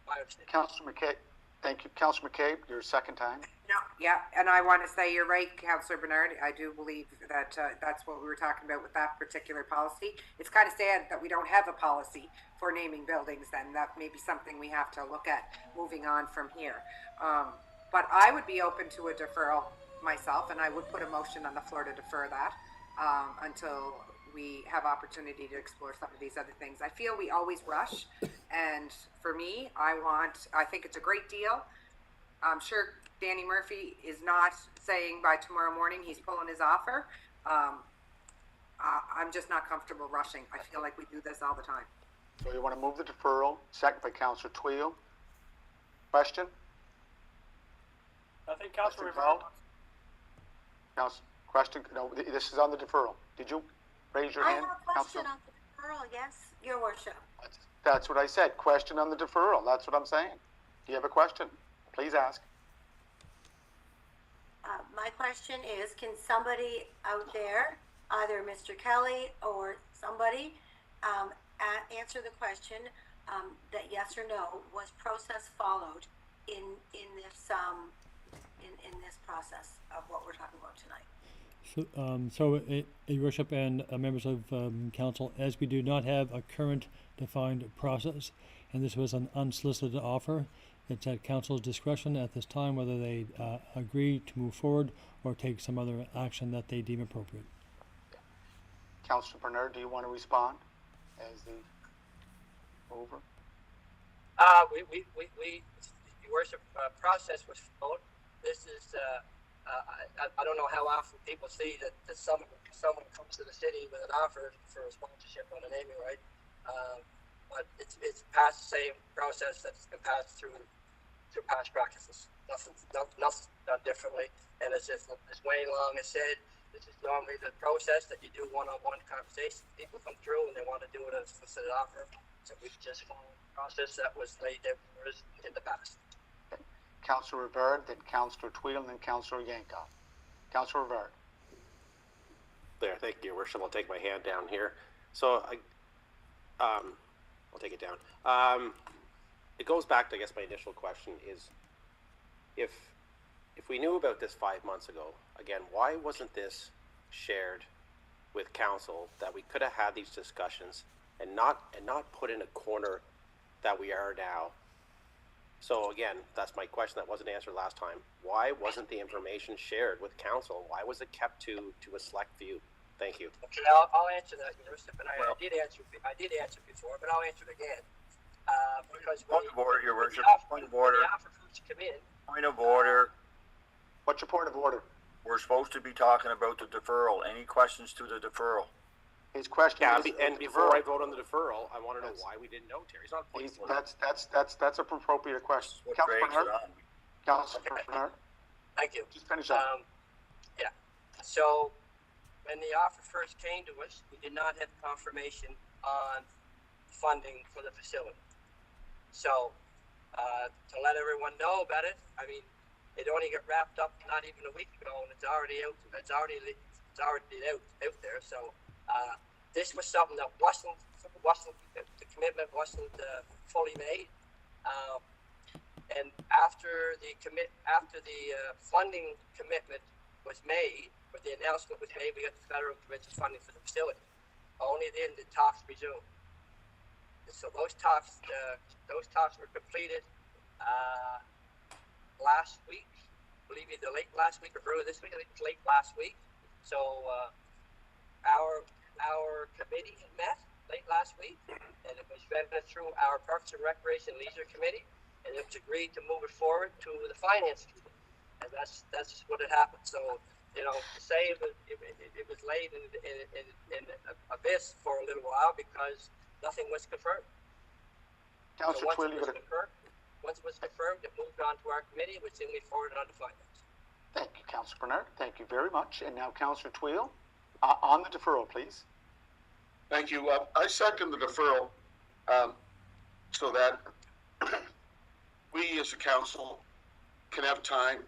My understanding. Councilor McCabe, thank you. Councilor McCabe, your second time. No, yeah, and I want to say you're right, Councillor Bernard. I do believe that that's what we were talking about with that particular policy. It's kind of sad that we don't have a policy for naming buildings, then that may be something we have to look at moving on from here. But I would be open to a deferral myself, and I would put a motion on the floor to defer that until we have opportunity to explore some of these other things. I feel we always rush, and for me, I think it's a great deal. I'm sure Danny Murphy is not saying by tomorrow morning he's pulling his offer. I'm just not comfortable rushing. I feel like we do this all the time. So you want to move the deferral, second by Councilor Twill. Question? I think Councillor Question Rivera. Question? No, this is on the deferral. Did you raise your I hand? have a question Councilor? on the deferral, yes, Your Worship. That's what I said. Question on the deferral. That's what I'm saying. Do you have a question? Please ask. My question is, can somebody out there, either Mr. Kelly or somebody, answer the question that yes or no, was process followed in this process of what we're talking about tonight? Your Worship and members of council, as we do not have a current defined process, and this was an unsolicited offer, it's at council's discretion at this time whether they agree to move forward or take some other action that they deem appropriate. Councilor Bernard, do you want to respond as the mover? Your Worship, process was followed. This is I don't know how often people see that someone comes to the city with an offer for a sponsorship on a naming right, but it's passed the same process that's been passed through past practices. Nothing's done differently. And as Wayne Long has said, this is normally the process that you do one-on-one conversations. People come through and they want to do it as a solicited offer, so we just follow the process that was laid out for us in the past. Councillor Rivard, then Councillor Tweedle, and then Councillor Yankoff. Councillor Rivard. There, thank you, Your Worship. I'll take my hand down here. So, I'll take it down. It goes back to, I guess, my initial question is, if we knew about this 5 months ago, again, why wasn't this shared with council that we could have had these discussions and not put in a corner that we are now? So again, that's my question that wasn't answered last time. Why wasn't the information shared with council? Why was it kept to a select few? Thank you. Okay, I'll answer that, Your Worship, and I did answer before, but I'll answer it again. Because Point of order, Your Worship. Point of order. When the offer first came in, Point of order. What's your point of order? We're supposed to be talking about the deferral. Any questions to the deferral? His question Yeah, is, and before I vote on the deferral, I want to know why we didn't know, Terry. It's not a point of order. that's an appropriate question. What Councillor drags it Bernard? on? Councillor Bernard? thank you. Just finish up. Yeah. So when the offer first came to us, we did not have confirmation on funding for the facility. So to let everyone know about it, I mean, it only got wrapped up not even a week ago, and it's already out. It's already out there. So this was something that wasn't the commitment wasn't fully made. And after the funding commitment was made, or the announcement was made, we got the federal convention funding for the facility. Only then did talks resume. So those talks were completed last week. I believe either late last week or early this week. I think it was late last week. So our committee had met late last week, and it was vetted through our Parks and Recreation Leisure Committee, and it was agreed to move it forward to the Finance Committee, and that's what had happened. So, you know, to say that it was laid in abyss for a little while because nothing was confirmed. Councillor So Twilly, once it was confirmed, it moved on to our committee, which then we forwarded on to Finance. thank you, Councillor Bernard. Thank you very much. And now Councillor Tweedle, on the deferral, please. Thank you. I second the deferral, so that we as a council can have time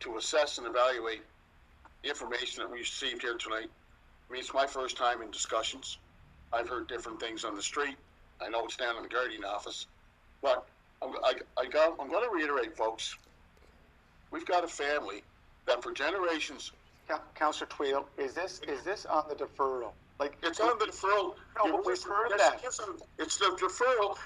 to assess and evaluate the information that we received here tonight. I mean, it's my first time in discussions. I've heard different things on the street. I know it's down in the Guardian office, but I'm going to reiterate, folks. We've got a family that for generations. Councillor Tweedle, is this on the deferral? Like, It's on the deferral. No, but we've heard Yes, that. yes, it's the deferral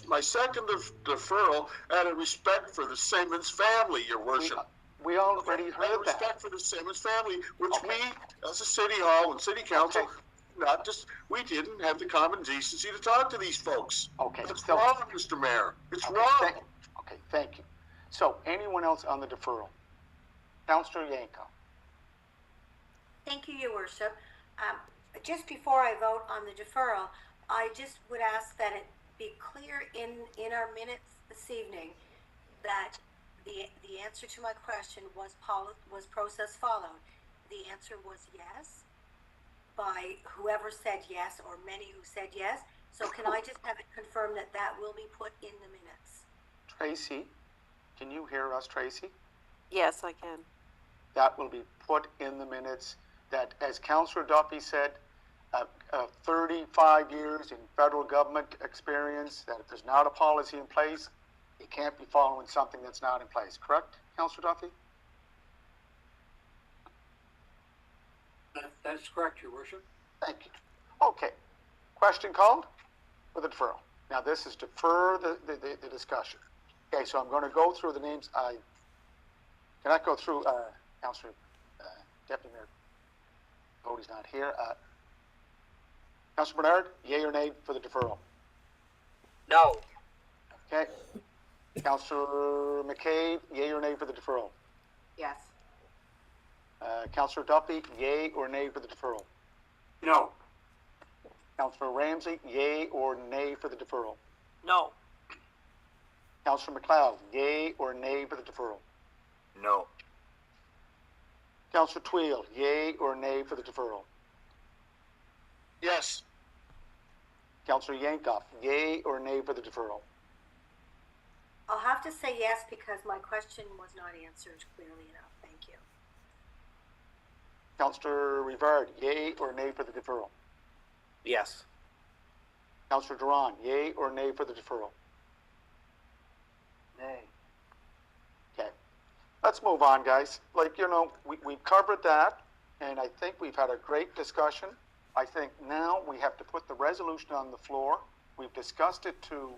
my second deferral out of respect for the Simmons family, Your Worship. We already Out of heard that. respect for the Simmons family, which Okay. we, as a city hall and city council, Okay. we didn't have the common decency to talk to these folks. Okay, It's so- wrong, Mr. Mayor. It's Okay, wrong. thank you. So, anyone else on the deferral? Councillor Yankoff. Thank you, Your Worship. Just before I vote on the deferral, I just would ask that it be clear in our minutes this evening that the answer to my question was process followed. The answer was yes by whoever said yes, or many who said yes. So can I just have it confirmed that that will be put in the minutes? Tracy, can you hear us, Tracy? Yes, I can. That will be put in the minutes that, as Councillor Duffy said, 35 years in federal government experience, that if there's not a policy in place, you can't be following something that's not in place. Correct, Councillor Duffy? That's correct, Your Worship. Thank you. Okay. Question called for the deferral. Now, this is defer the discussion. Okay, so I'm going to go through the names. I cannot go through Councillor Deputy Mayor Cody's not here. Councillor Bernard, yea or nay for the deferral? No. Okay. Councillor McCabe, yea or nay for the deferral? Yes. Councillor Duffy, yay or nay for the deferral? No. Councillor Ramsey, yay or nay for the deferral? No. Councillor McLeod, yay or nay for the deferral? No. Councillor Twill, yay or nay for the deferral? Yes. Councillor Yankoff, yay or nay for the deferral? I'll have to say yes because my question was not answered clearly enough. Thank you. Councillor Rivard, yay or nay for the deferral? Yes. Councillor Duran, yay or nay for the deferral? Nay. Okay. Let's move on, guys. Like, you know, we've covered that, and I think we've had a great discussion. I think now we have to put the resolution on the floor. We've discussed it to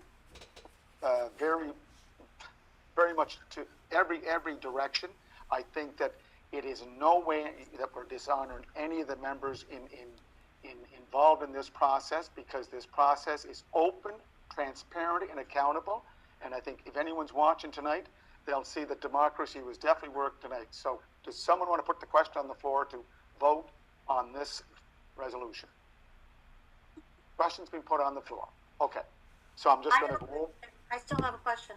very much to every direction. I think that it is in no way that we're dishonoring any of the members involved in this process, because this process is open, transparent, and accountable. And I think if anyone's watching tonight, they'll see that democracy was definitely worked tonight. So does someone want to put the question on the floor to vote on this resolution? Question's been put on the floor. Okay. So I'm just going to go I still have a question.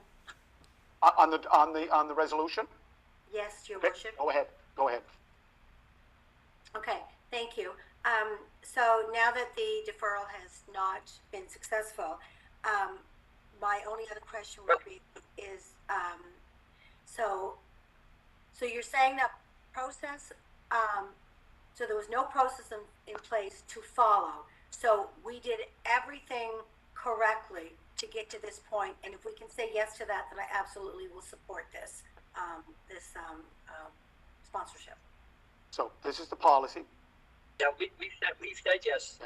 on the resolution. Yes, Your Okay, Worship. go ahead. Go ahead. Okay, thank you. So now that the deferral has not been successful, my only other question would be so you're saying that process, so there was no process in place to follow. So we did everything correctly to get to this point, and if we can say yes to that, then I absolutely will support this sponsorship. So this is the policy. Yeah, we've said yes,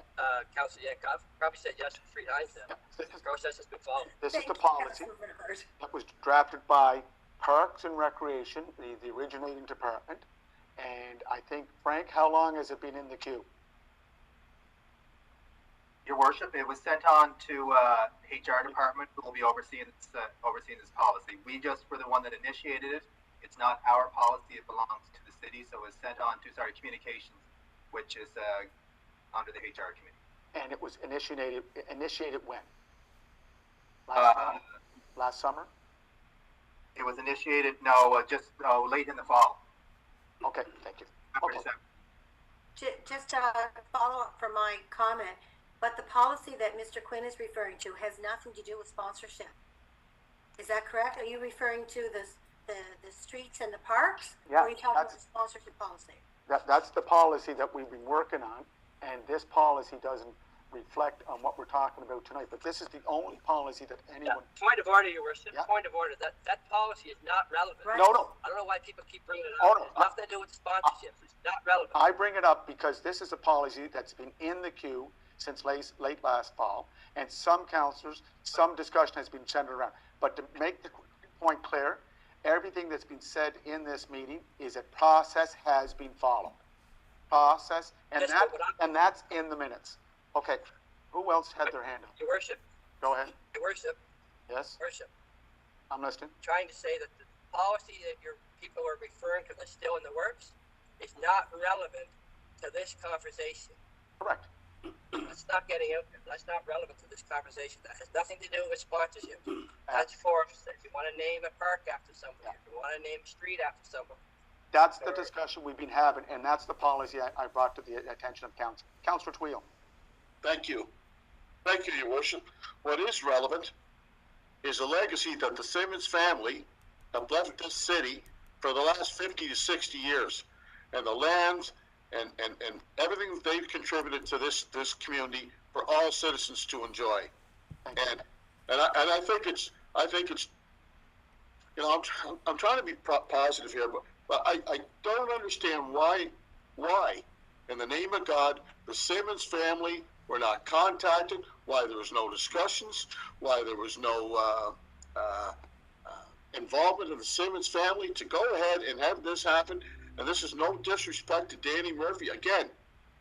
Councilor Yankoff, probably said yes 3 times now. Yeah, The process has been followed. This is Thank the you, policy Councilor Bernard. that was drafted by Parks and Recreation, the originating department. And I think, Frank, how long has it been in the queue? Your Worship, it was sent on to HR department, who will be overseeing this policy. We just were the one that initiated it. It's not our policy; it belongs to the city. So it was sent on to Communications, which is under the HR committee. And it was initiated when? Uh, Last summer? It was initiated just late in the fall. Okay, thank you. After Okay. December. Just a follow-up from my comment, but the policy that Mr. Quinn is referring to has nothing to do with sponsorship. Is that correct? Are you referring to the streets and the parks? Yeah, Or are you talking about that's- the sponsorship policy? That's the policy that we've been working on, and this policy doesn't reflect on what we're talking about tonight. But this is the only policy that Yeah, anyone. point of order, Your Worship, Yeah. point of order. That policy is not relevant. Right. No, I don't know why people keep bringing it Oh, up. no, It's nothing to do with sponsorships. It's not relevant. I bring it up because this is a policy that's been in the queue since late last fall, and some councillors, some discussion has been centered around. But to make the point clear, everything that's been said in this meeting is that process has been followed. Process, and Yes, that, but what and that's in the minutes. Okay, who else had their hand up? Your Worship, Go ahead. Your Worship, Yes, Worship, I'm listening. trying to say that the policy that your people are referring to that's still in the works is not relevant to this conversation. Correct. That's not getting out there. That's not relevant to this conversation. That has nothing to do with sponsorship. That's for if you want to name a park after somebody, if you want to name a street after someone. That's the discussion we've been having, and that's the policy I brought to the attention of council. Councillor Twill. Thank you. Thank you, Your Worship. What is relevant is a legacy that the Simmons family have left this city for the last 50 to 60 years. And the lands and everything that they've contributed to this community for all citizens to enjoy. And I think it's you know, I'm trying to be positive here, but I don't understand why, in the name of God, the Simmons family were not contacted, why there was no discussions, why there was no involvement of the Simmons family to go ahead and have this happen. And this is no disrespect to Danny Murphy. Again,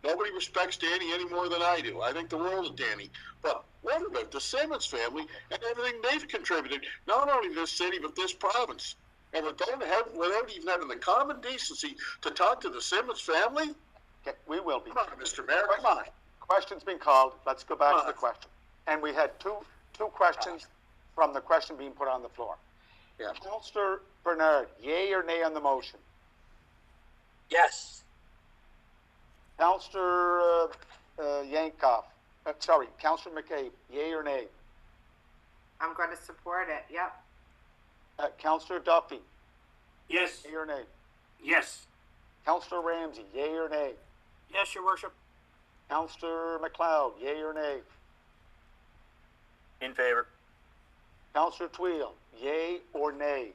nobody respects Danny any more than I do. I think the world of Danny. But what about the Simmons family and everything they've contributed, not only to this city, but this province? and without even having the common decency to talk to the Simmons family? Okay, we will be. Come on, Mr. Mayor, come on. Question's been called. Let's go back to Come the on. question. And we had two questions from the question being put on the floor. Yeah. Councillor Bernard, yay or nay on the motion? Yes. Councillor Yankoff, Councillor McCabe, yay or nay? I'm going to support it. Yep. Councillor Duffy, Yes, yay or nay? yes, Councillor Ramsey, yay or nay? Yes, your worship. Councillor McLeod, yay or nay? In favor. Councillor Twill, yay or nay?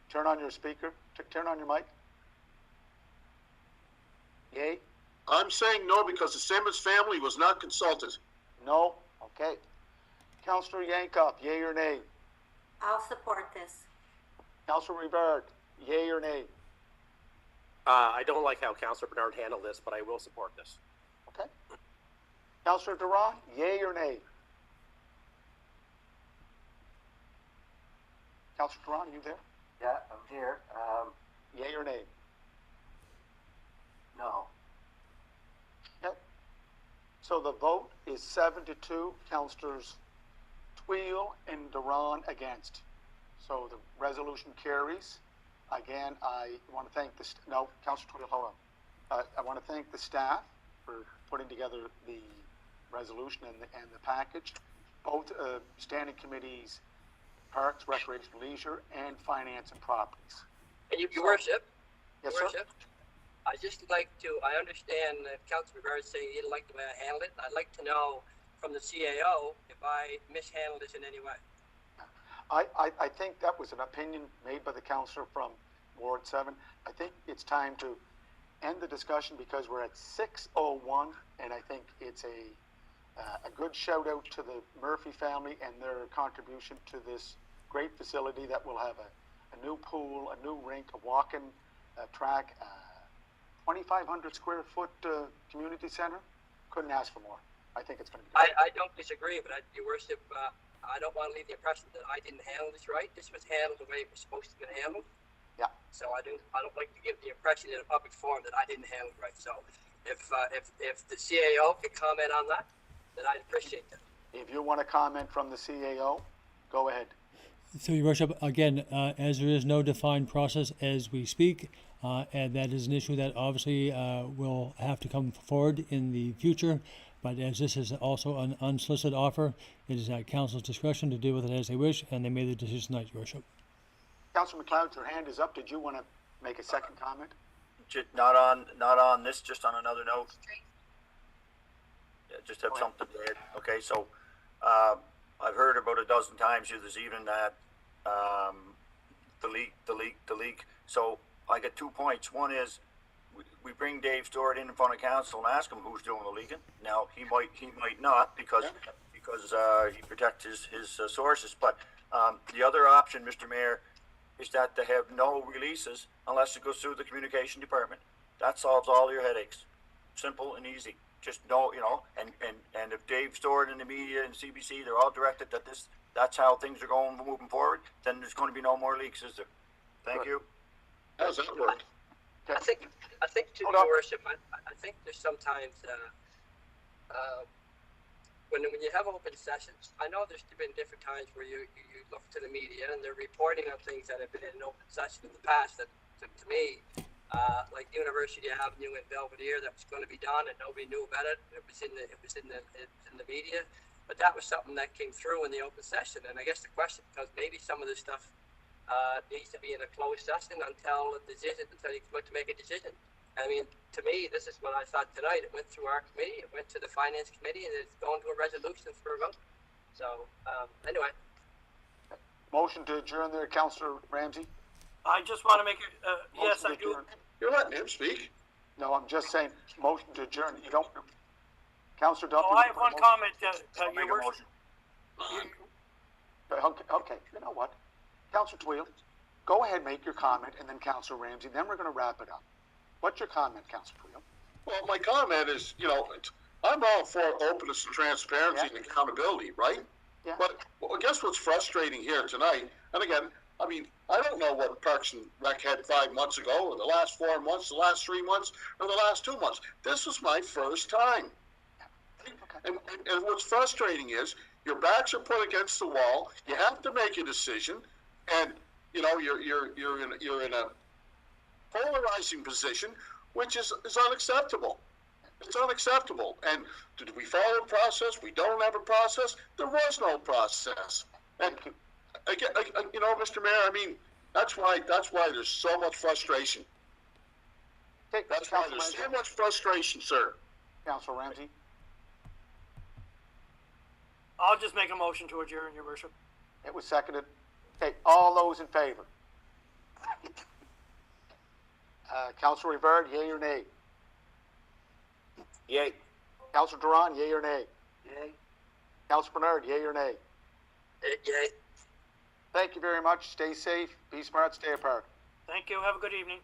Turn on your speaker. Turn on your mic. Yay? I'm saying no because the Simmons family was not consulted. No? Okay. Councillor Yankoff, yay or nay? I'll support this. Councillor Rivard, yay or nay? I don't like how Councillor Bernard handled this, but I will support this. Okay. Councillor Duran, yay or nay? Councillor Duran, you there? Yeah, I'm here. Yay or nay? No. Okay. So the vote is 7-2. Councillors Twill and Duran against. So the resolution carries. Again, I want to thank Councillor Twill, hold on. I want to thank the staff for putting together the resolution and the package. Both standing committees, Parks, Recreation, Leisure, and Finance and Properties. And your worship, Yes, your sir. worship, I just like to, I understand that Councilor Rivera saying he didn't like the way I handled it. I'd like to know from the CAO if I mishandled this in any way. I think that was an opinion made by the councillor from Ward 7. I think it's time to end the discussion because we're at 6:01, and I think it's a good shout out to the Murphy family and their contribution to this great facility that will have a new pool, a new rink, a walking track, 2,500 square foot community center. Couldn't ask for more. I think it's going to be good. I don't disagree, but your worship, I don't want to leave the impression that I didn't handle this right. This was handled the way it was supposed to be handled. Yeah. So I don't like to give the impression in a public forum that I didn't handle it right. So if the CAO could comment on that, then I'd appreciate that. If you want to comment from the CAO, go ahead. So, Your Worship, again, as there is no defined process as we speak, and that is an issue that obviously will have to come forward in the future, but as this is also an unsolicited offer, it is at Council's discretion to deal with it as they wish, and they made the decision tonight, Your Worship. Councillor McLeod, your hand is up. Did you want to make a second comment? Not on this, just on another note. Yeah, just have something to add. Okay, so I've heard about a dozen times here this evening that the leak. So I get 2 points. One is we bring Dave Stewart in front of council and ask him who's doing the leaking. Now he might not because he protects his sources. But the other option, Mr. Mayor, is that they have no releases unless it goes through the communication department. That solves all your headaches. Simple and easy. Just know, and if Dave Stewart and the media and CBC, they're all directed that that's how things are going moving forward, then there's going to be no more leaks, is there? Thank you. How does that work? I think to Hold your on. worship, I think there's sometimes when you have open sessions, I know there's been different times where you look to the media and they're reporting on things that have been in an open session in the past that to me, like University Avenue in Belvedere, that was going to be done and nobody knew about it. It was in the media, but that was something that came through in the open session. And I guess the question, because maybe some of this stuff needs to be in a closed session until you come to make a decision. I mean, to me, this is what I thought tonight. It went through our committee, it went to the finance committee, and it's going to a resolution for a vote. So, anyway. Motion to adjourn there, Councillor Ramsey? I just want to make it, yes, Motion I to do. adjourn. You're letting him speak. No, I'm just saying, motion to adjourn. You don't, Councillor Duffy? Oh, I have one comment, I'll make Your a Worship. motion. Okay, you know what? Councillor Twill, go ahead, make your comment, and then Councillor Ramsey, then we're going to wrap it up. What's your comment, Councillor Twill? Well, my comment is, I'm all for openness and transparency and accountability, right? Yeah. But well, I guess what's frustrating here tonight, and again, I mean, I don't know what Parks and Rec had 5 months ago, or the last 4 months, the last 3 months, or the last 2 months. This was my first time. And what's frustrating is your backs are put against the wall. You have to make a decision, and you know you're in a polarizing position, which is unacceptable. It's unacceptable. And did we follow a process? We don't have a process. There was no process. And again, you know, Mr. Mayor, I mean, that's why there's so much frustration. Okay, That's why there's so much frustration, sir. Councilor Ramsey. I'll just make a motion to adjourn, Your Worship. It was seconded. Okay, all those in favor? Councilor Rivard, yea or nay? Yay. Councilor Duran, yea or nay? Yay. Councilor Bernard, yea or nay? Yay. Thank you very much. Stay safe, be smart, stay apart. Thank you. Have a good evening.